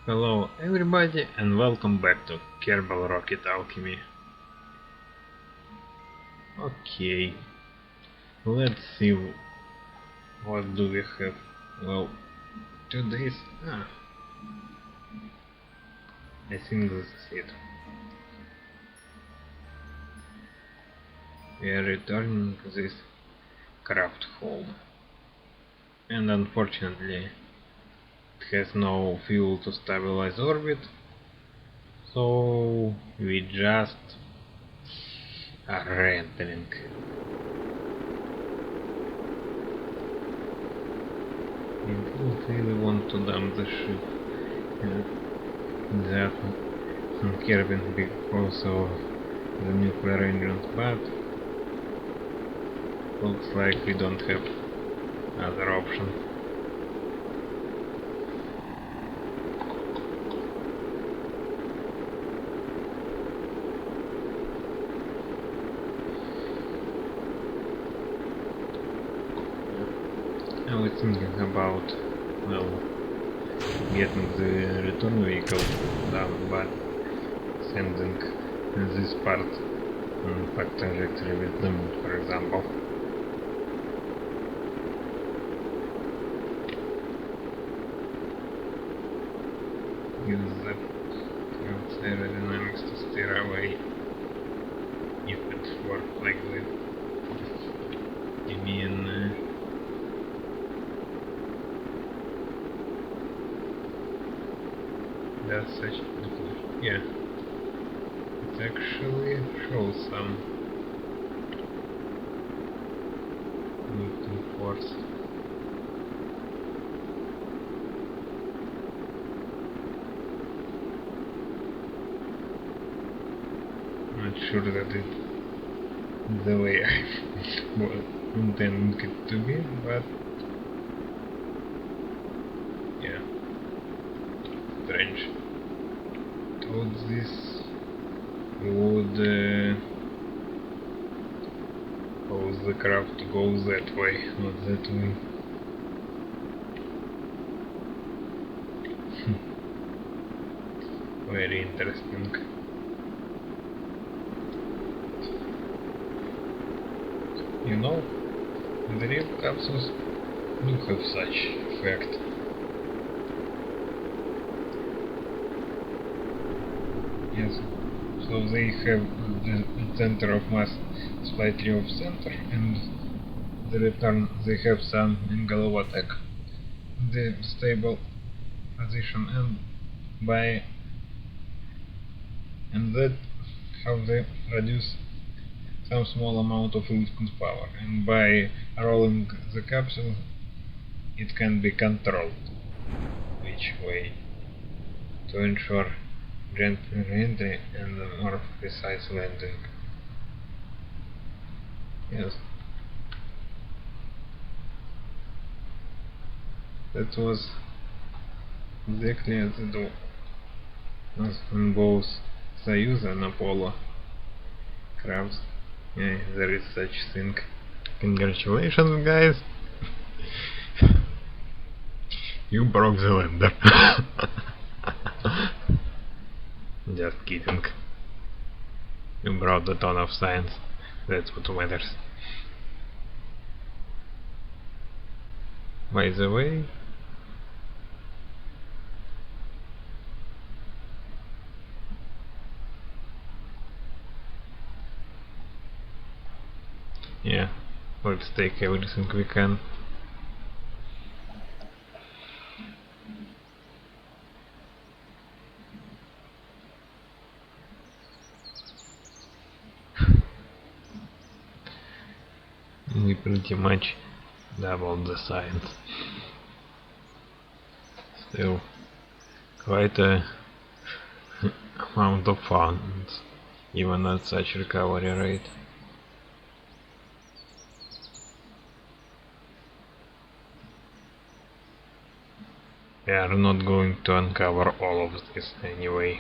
Hello everybody and welcome back to Kerbal Rocket Alchemy. Okay, let's see what do we have. Well, 2 days. I think this is it. We are returning this craft home, and unfortunately it has no fuel to stabilize orbit, so we just are rendering. I don't really want to dump the ship. That Kerbal because of the nuclear engines, but looks like we don't have other option. I was thinking about, well, getting the return vehicle down, but sending this part on back trajectory with them, for example. Use the aerodynamics to steer away if it works like this. I mean, that's such yeah, it actually shows some lifting force. Not sure that it's the way I was intending it to be, but yeah, strange. Thought this would cause the craft to go that way, not that way. Very interesting. You know, the real capsules do have such effect. Yes, so they have the center of mass slightly off center, and the return they have some angle of attack, the stable position, and that how they reduce some small amount of lifting power, and by rolling the capsule it can be controlled which way to ensure gentler entry and a more precise landing. Yes, that was exactly as it was on both Soyuz and Apollo crafts. Yeah, there is such thing. Congratulations, guys! You broke the lander. Just kidding. You brought the ton of science. That's what matters. By the way, yeah, let's take everything we can. We pretty much doubled the science. Still, quite a amount of funds, even at such recovery rate. We are not going to uncover all of this anyway.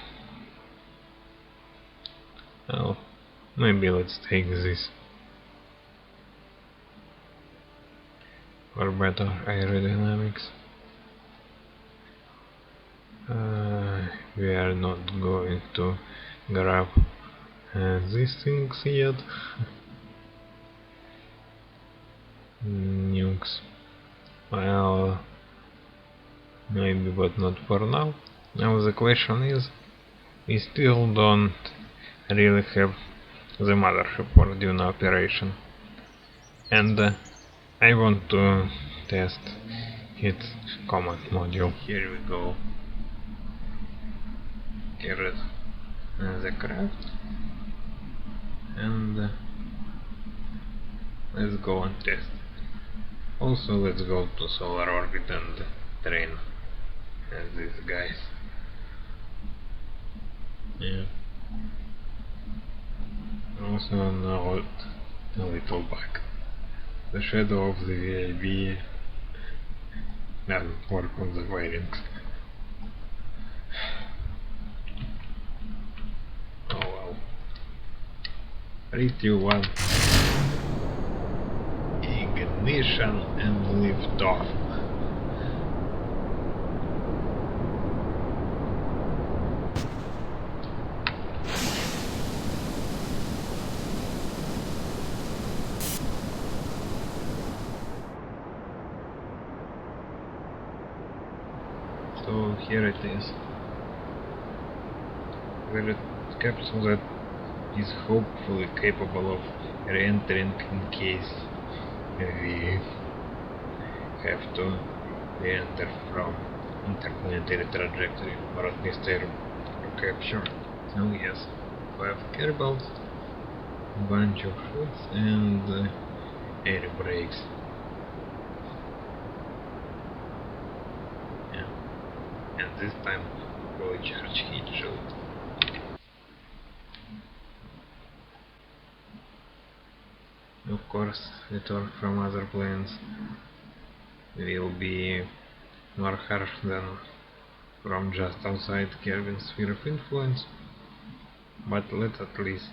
Well, maybe let's take this for better aerodynamics. we are not going to grab these things yet. Nukes. Well, maybe, but not for now. Now the question is, we still don't really have the mothership for Dune operation, and I want to test its command module. Here we go. Here is the craft, and let's go and test. Also, let's go to solar orbit and train these guys. Yeah. Also note a little bug. The shadow of the VIB doesn't work on the wirings. Oh well. 3, 2, 1. Ignition and lift off. So here it is. The capsule that is hopefully capable of re-entering in case we have to re-enter from interplanetary trajectory, or at least air capture. So yes, 5 Kerbals, a bunch of hoods and air brakes. Yeah. And this time fully charged heat shield. Of course, the torque from other planes will be more harsh than from just outside Kelvin's sphere of influence, but let's at least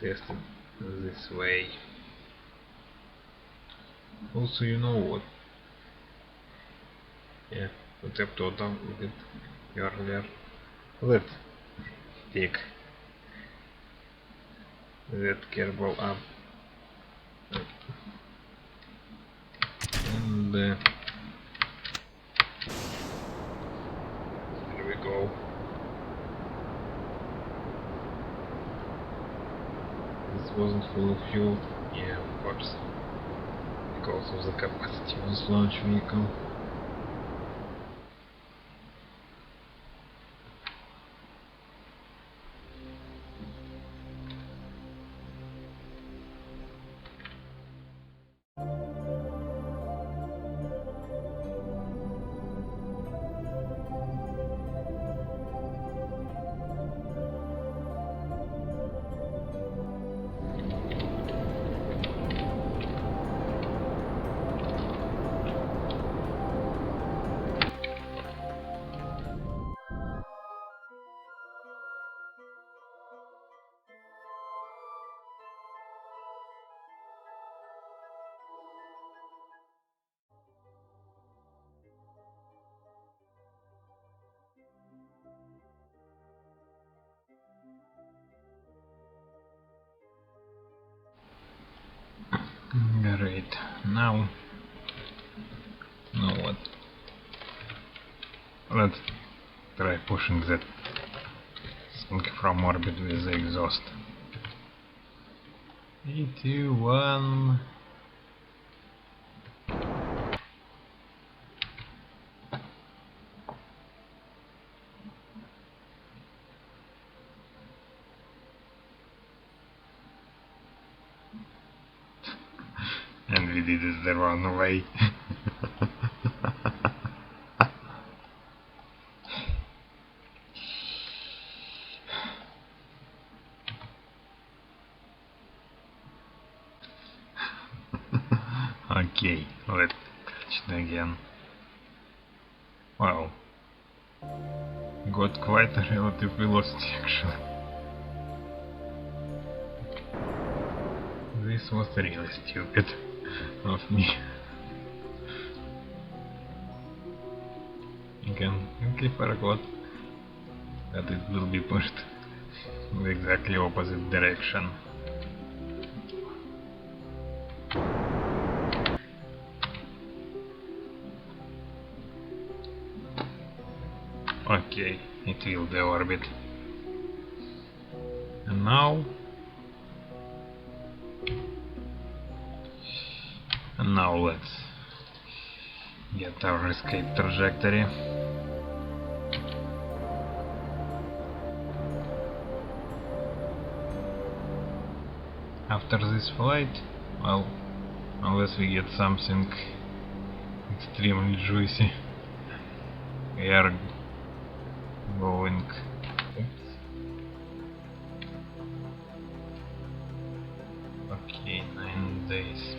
test it this way. Also, you know what? Yeah, let's have to talk a bit earlier. Let's pick that Kerbal up and here we go. This wasn't full of fuel. Yeah, of course, because of the capacity of this launch vehicle. Great. Now what? Let's try pushing that thing from orbit with the exhaust. 3, 2, 1. And we did it the wrong way. Okay, let's catch it again. Wow, got quite a relative velocity actually. This was really stupid of me. I completely forgot that it will be pushed in the exactly opposite direction. Okay, it will deorbit. And now let's get our escape trajectory. After this flight, well, unless we get something extremely juicy, we are going. Okay, 9 days.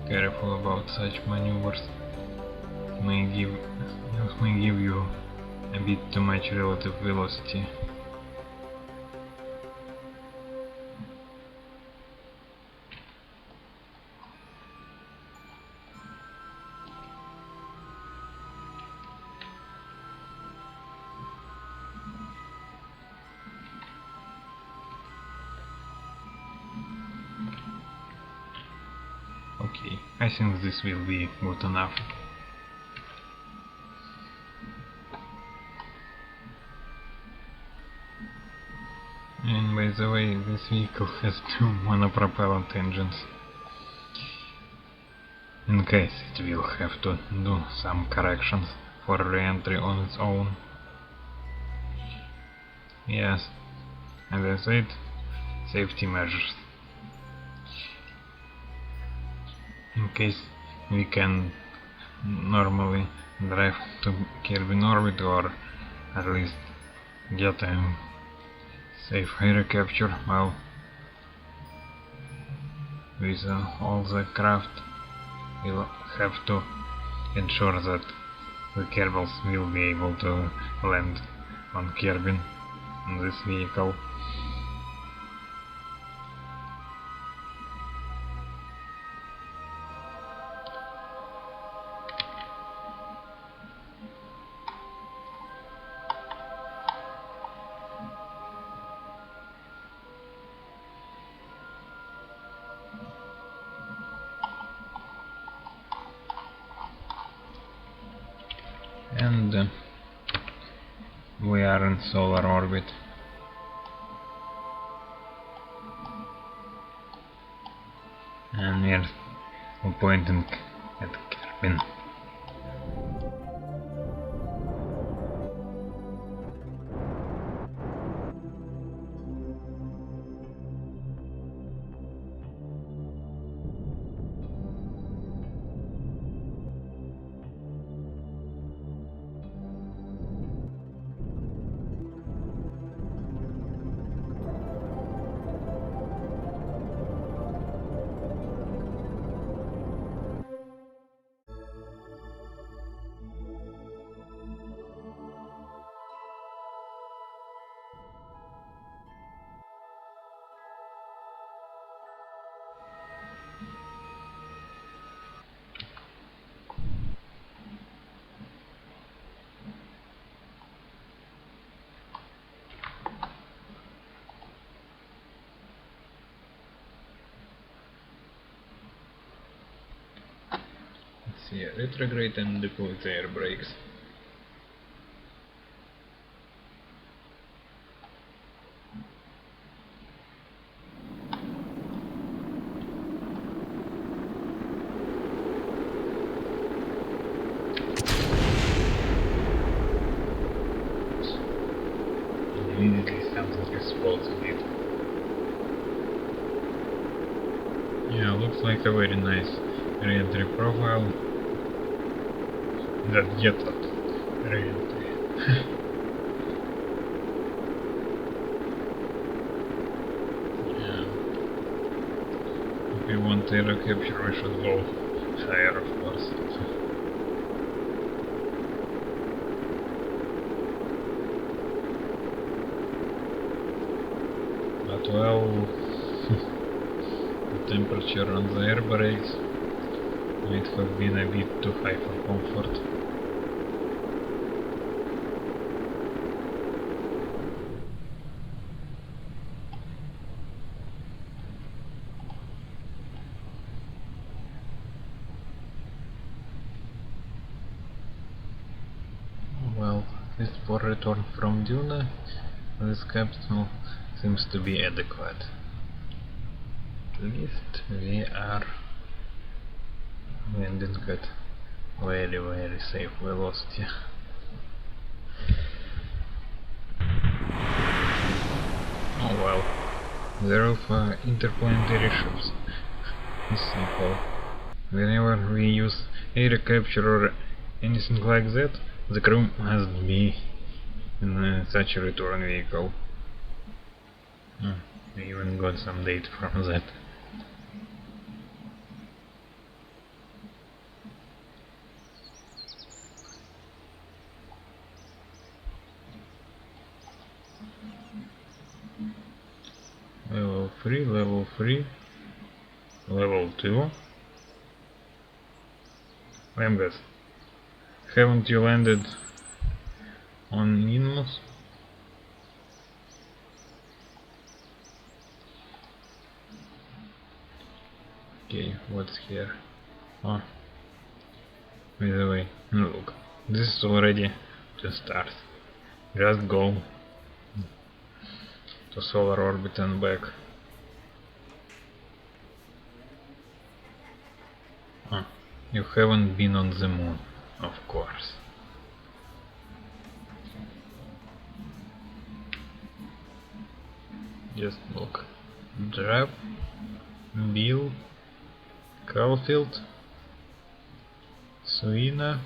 Careful about such maneuvers. It may give you a bit too much relative velocity. Okay, I think this will be good enough. And by the way, this vehicle has 2 monopropellant engines, in case it will have to do some corrections for re-entry on its own. Yes, as I said, safety measures. In case we can normally drive to Kerbal orbit, or at least get a safe air capture, well, with all the craft we'll have to ensure that the Kerbals will be able to land on Kerbal in this vehicle. And we are in solar orbit. And we are pointing at Kerbal. See, retrograde and deploy the air brakes. Immediately something explodes in it. Yeah, looks like a very nice re-entry profile. That gets up re-entry. Yeah. If we want air capture, we should go higher, of course. Well, the temperature on the air brakes might have been a bit too high for comfort. Well, at least for return from Duna, this capsule seems to be adequate. At least we are landing at very safe velocity. Oh well, the rule for interplanetary ships is simple. Whenever we use air capture or anything like that, the crew must be in such a return vehicle. We even got some data from that. Level 3, level 3, level 2. Lambeth, haven't you landed on Minmus? Okay, what's here? Oh, by the way, look, this is already the start. Just go to solar orbit and back. Oh, you haven't been on the moon, of course. Just look. Drab, Bill, Caulfield, Suina,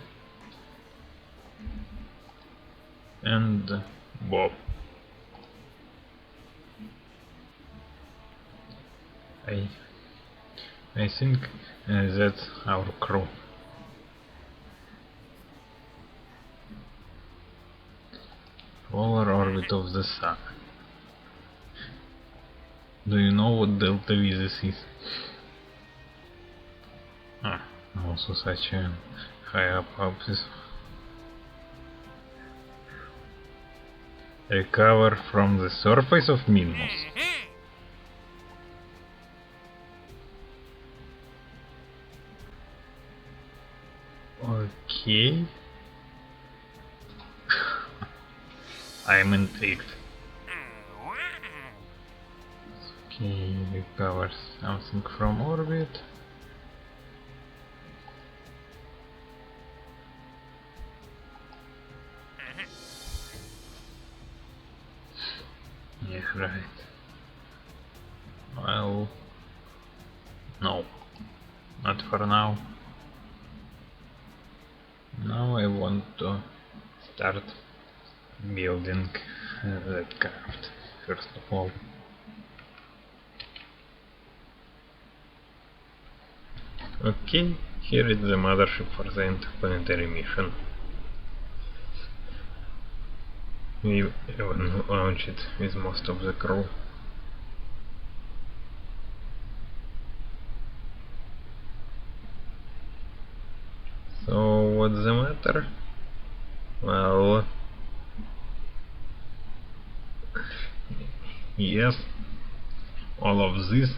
and Bob. I think that's our crew. Polar orbit of the sun. Do you know what delta V this is? Also such a high up this. Recover from the surface of Minmus. Okay. I'm intrigued. Okay, recover something from orbit. Yeah, right. Well, no, not for now. Now I want to start building that craft, first of all. Okay, here is the mothership for the interplanetary mission. We even launch it with most of the crew. So what's the matter? Well, yes, all of this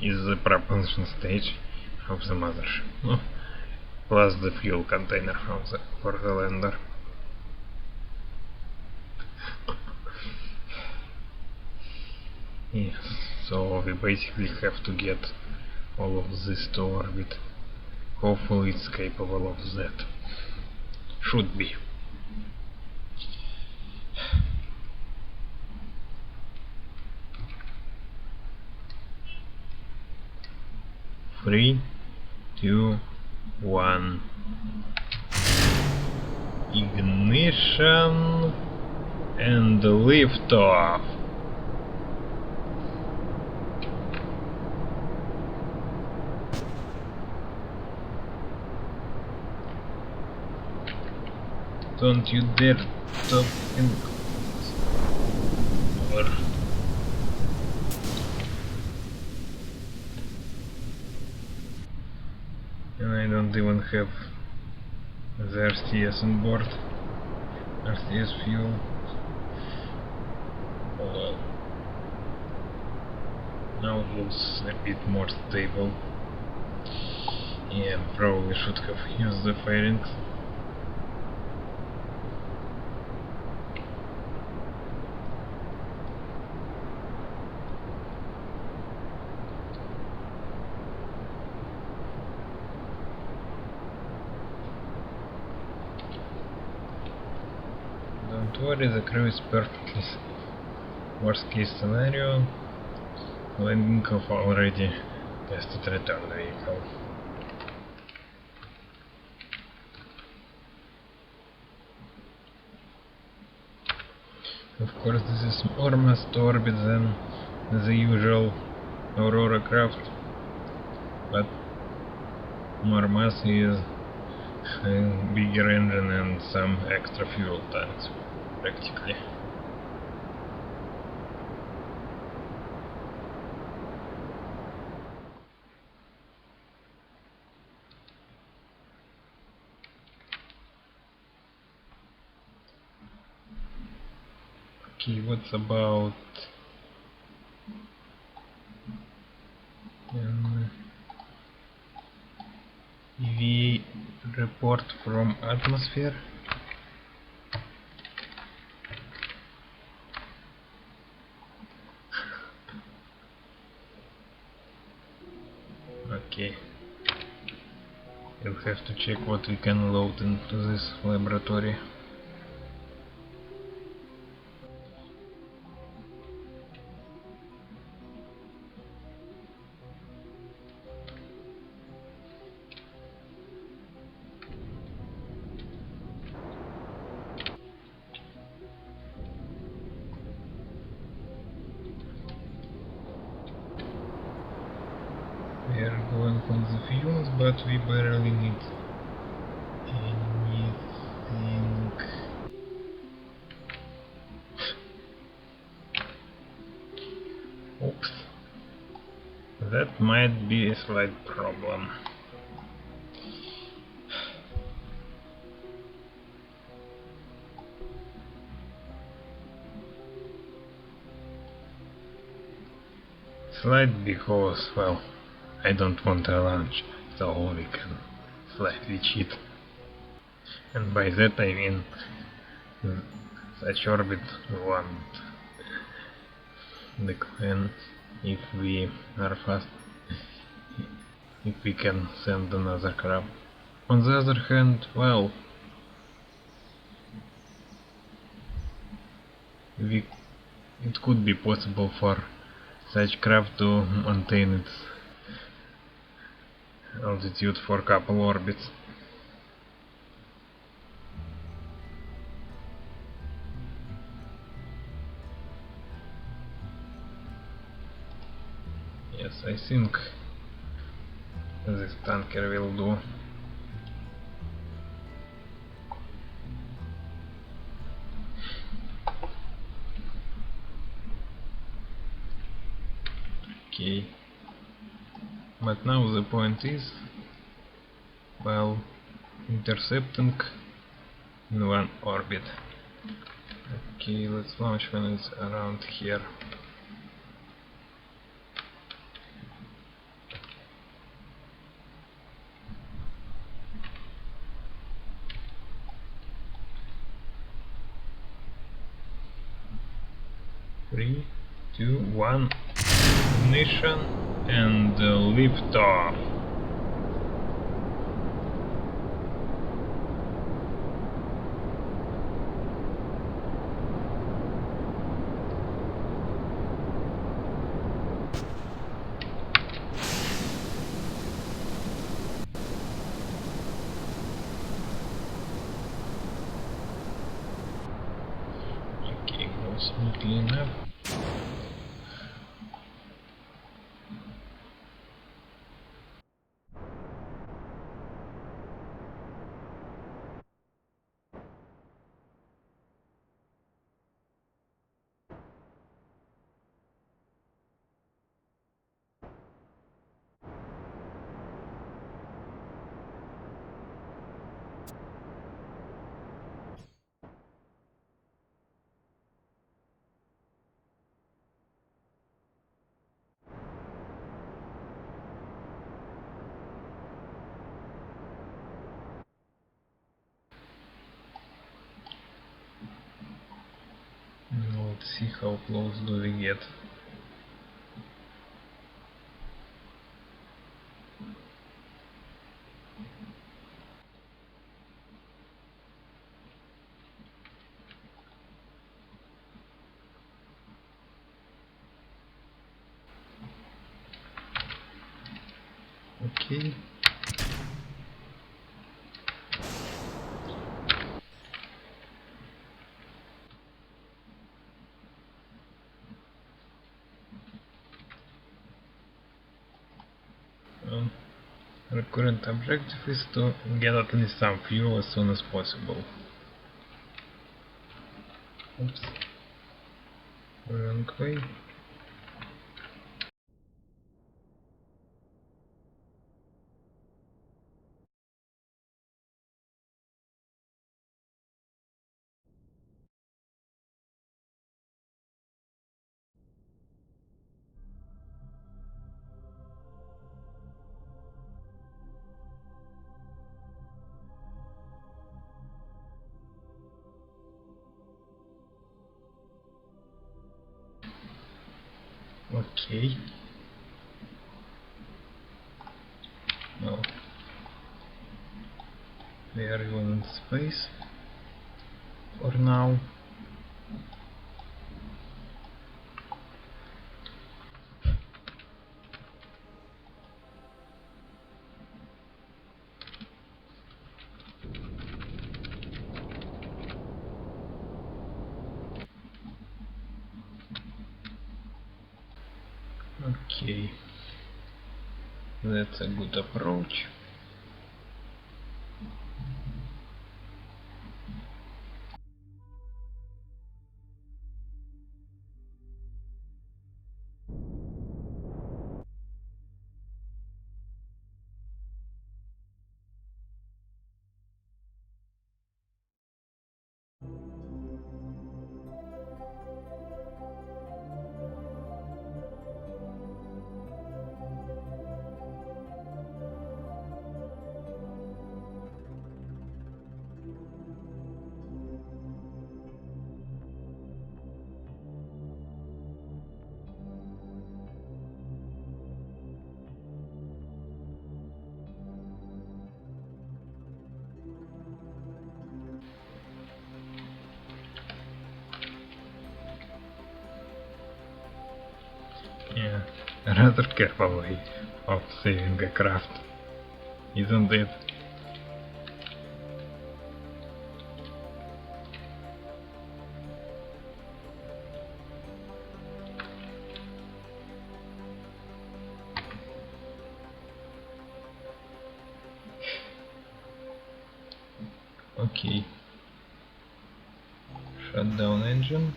is the propulsion stage of the mothership, plus the fuel container for the lander. Yes, so we basically have to get all of this to orbit. Hopefully it's capable of that. Should be. Three, 2, 1. Ignition and lift off. Don't you dare stop in or I don't even have the RCS on board. RCS fuel. Oh well. Now it looks a bit more stable. Yeah, probably should have used the fairings. Don't worry, the crew is perfectly worst case scenario. Landing of already tested return vehicle. Of course, this is more mass to orbit than the usual Aurora craft, but more mass is a bigger engine and some extra fuel tanks, practically. Okay, what's about EV report from atmosphere? Okay, we'll have to check what we can load into this laboratory. We are going on the fumes, but we barely need anything. Oops. That might be a slight problem. Slight because, well, I don't want a launch, so we can slightly cheat. And by that I mean such orbit won't decline if we are fast, if we can send another craft. On the other hand, well, it could be possible for such craft to maintain its altitude for a couple orbits. Yes, I think this tanker will do. Okay, but now the point is, well, intercepting in one orbit. Okay, let's launch when it's around here. Three, two, one, ignition and lift off. Okay, goes smoothly enough. see how close do we get. Okay. Our current objective is to get at least some fuel as soon as possible. Oops. Wrong way. Okay. Well, we are even in space for now. Okay, that's a good approach. Yeah, a rather careful way of saving a craft, isn't it? Okay. Shut down engine.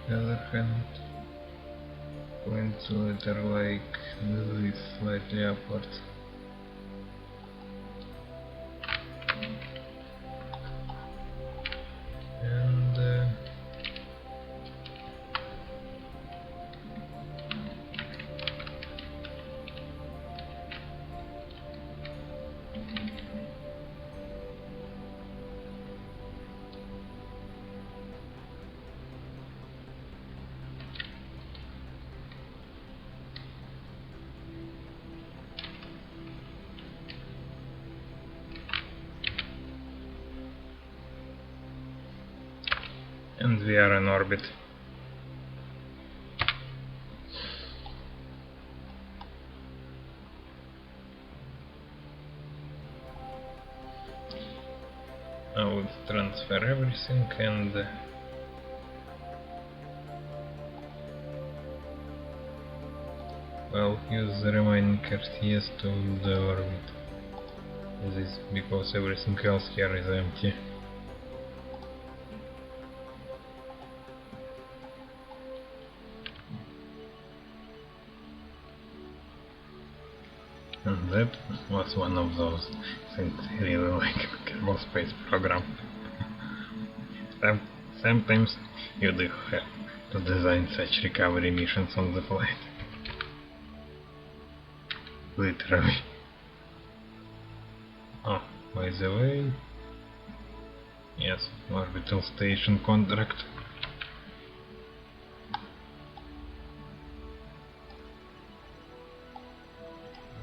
The other hand, point to letter like this, slightly upwards. And we are in orbit. I would transfer everything and well, use the remaining RTS to the orbit. This because everything else here is empty. And that was one of those things I really like in Kerbal Space Program. Sometimes you do have to design such recovery missions on the flight. Literally. Oh, by the way... Yes, orbital station contract.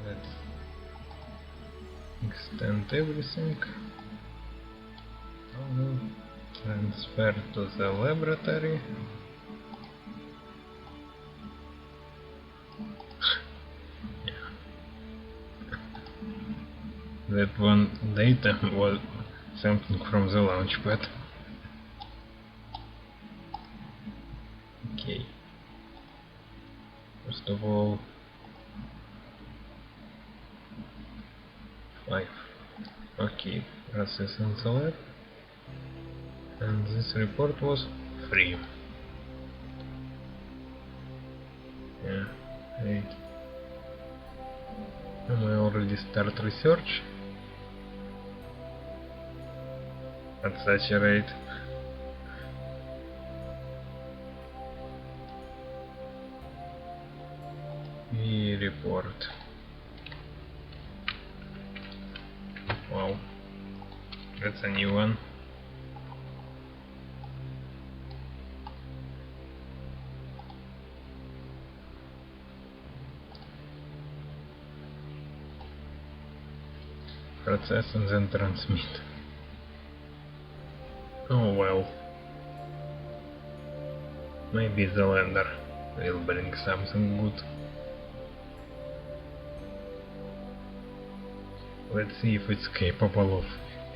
Let's extend everything. Transfer to the laboratory. That one data was something from the launch pad. Okay. First of all, 5. Okay, process in the lab. And this report was free. Yeah, great. Am I already start research? At such a rate. We report. Wow, that's a new one. Process and then transmit. Oh well. Maybe the lander will bring something good. Let's see if it's capable of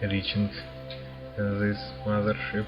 reaching this mothership.